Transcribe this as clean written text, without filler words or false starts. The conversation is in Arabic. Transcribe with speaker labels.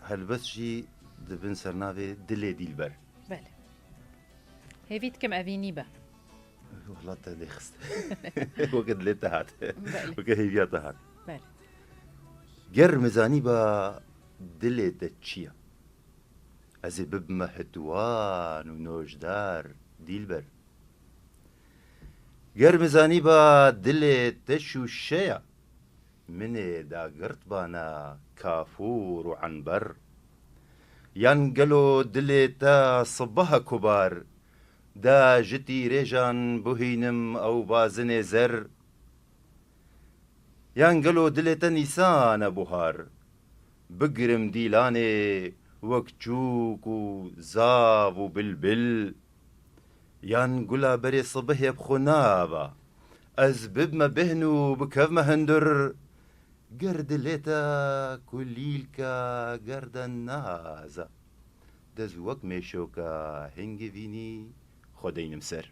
Speaker 1: هەلبەت ژی دەبن سەرناوێ دلێ دیلبەر
Speaker 2: بله هێویتکەم ئەڤینی بە
Speaker 1: وڵاتە لێ خست وەکت لێ دەهات
Speaker 2: بله
Speaker 1: وەکە هێویات دەهات
Speaker 2: بله
Speaker 1: گەر مزانی بە دلێ دە چییە ئەزێ ببمە هەدووان و نۆژدار دیلبەر گەر مزانی بە دلێ دەش و شەیە منێ داگرتبانە کافور و عنبەر یان گەلۆ دلێ تا سبەهە کوبار دا ژتی رێژان بهینم ئەو بازنێ زەر یان گەلۆ دلێتە نیسانە بوهار بگرم دیلانێ وەک چووک و زاڤ و بلبل یان گولا بەرێ سبەهێ بخۆ ناوە ئەز ببمە بهن و بکەڤمە هەندر گەر دلێتە کولیلکە گەردە نازە دەز وەک مێشۆکە هەنگی بینی خۆدەینم سەر